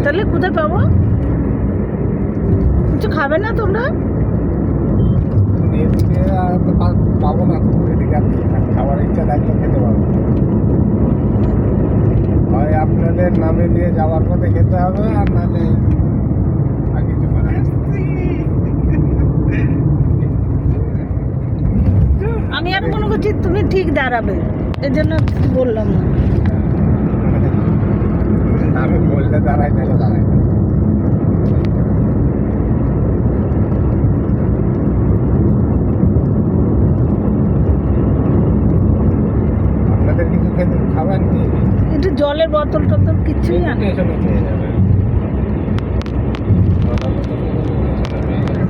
তাহলে কোথায় পাবো? কিছু খাবে না তোমরা? এদিকে তো পাবো না, এদিকে খাবার ইচ্ছা থাকলে খেতে পারবো। হয় আপনাদের নামে দিয়ে যাওয়ার পথে খেতে হবে, আর নাহলে আর কিছু করার নেই। আমি আর মনে করছি তুমি ঠিক দাঁড়াবে, এর জন্য কিছু বললাম না। আমি বললে দাঁড়াই, নাহলে দাঁড়াই না। আপনাদের কিছু খেতে খাবার কি? একটু জলের বোতল টোতল কিছুই আনে। এসবে পেয়ে যাবে। বোতল টোতল এসবে পেয়ে যাবে।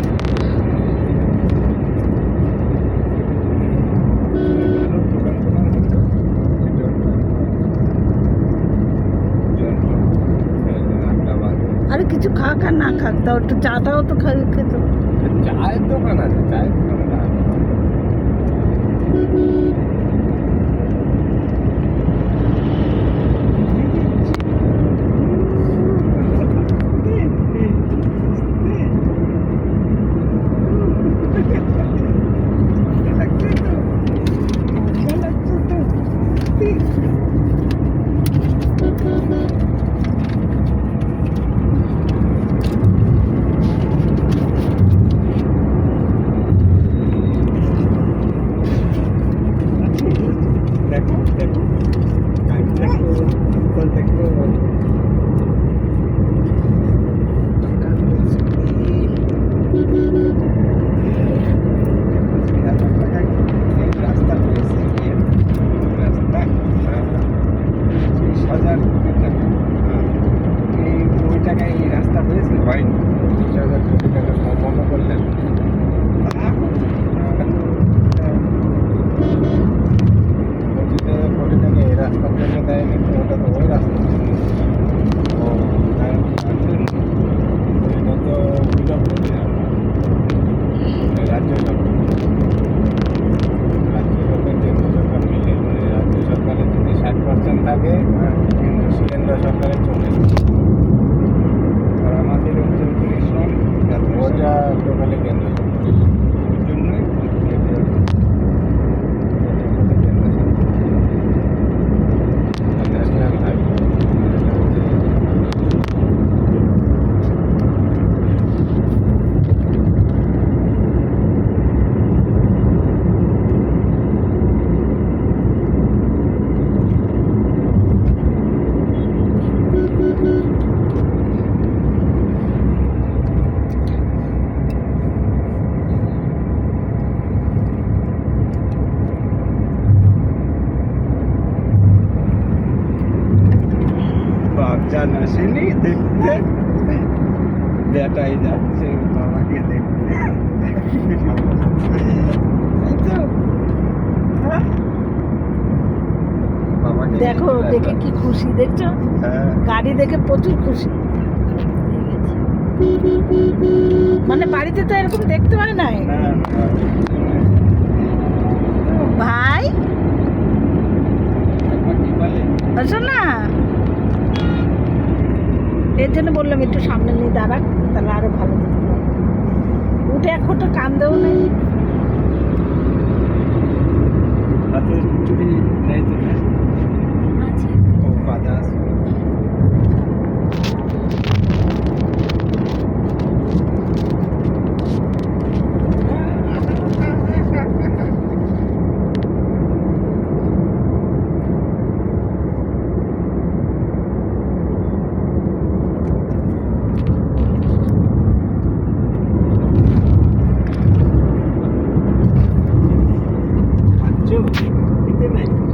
আরে কিছু খাক আর না খাক, তাও একটু চাটাও তো খেতে। চায়ের দোকান আছে, চায়ের দোকান আছে। দেখো দেখো দেখো রাস্তা করেছে, রাস্তা 30,000 কোটি টাকা। এই ওই টাকায় এই রাস্তা হয়েছে, হয়নি। 30,000 কোটি টাকা সম্পন্ন করলেন। কোটি টাকা এই রাস্তার জন্য দেয়নি, তো ওটা তো ওই রাস্তা। ও এটা তো বিলম্ব করতে হবে। রাজ্য সরকার, রাজ্য সরকার কেন্দ্র সরকার মিলে, মানে রাজ্য সরকারের যদি 60% থাকে, কেন্দ্র সরকারের 40%। আর আমাদের হচ্ছে 30 ওটা টোটালি কেন্দ্র সরকার। ওই জন্যই ন্যাশনাল হাইওয়ে। বাচ্চান আসেনি দেখতে, বেটাই যাচ্ছে বাবাকে দেখতে। দেখো দেখে কি খুশি, দেখছো? গাড়ি দেখে প্রচুর খুশি। মানে বাড়িতে তো এরকম দেখতে হয় নাই। ভাই আসো না, এর জন্য বললাম একটু সামনে নিয়ে দাঁড়াক, তাহলে আরো ভালো দেখতে। উঠে এখন তো কান্দেও নেই।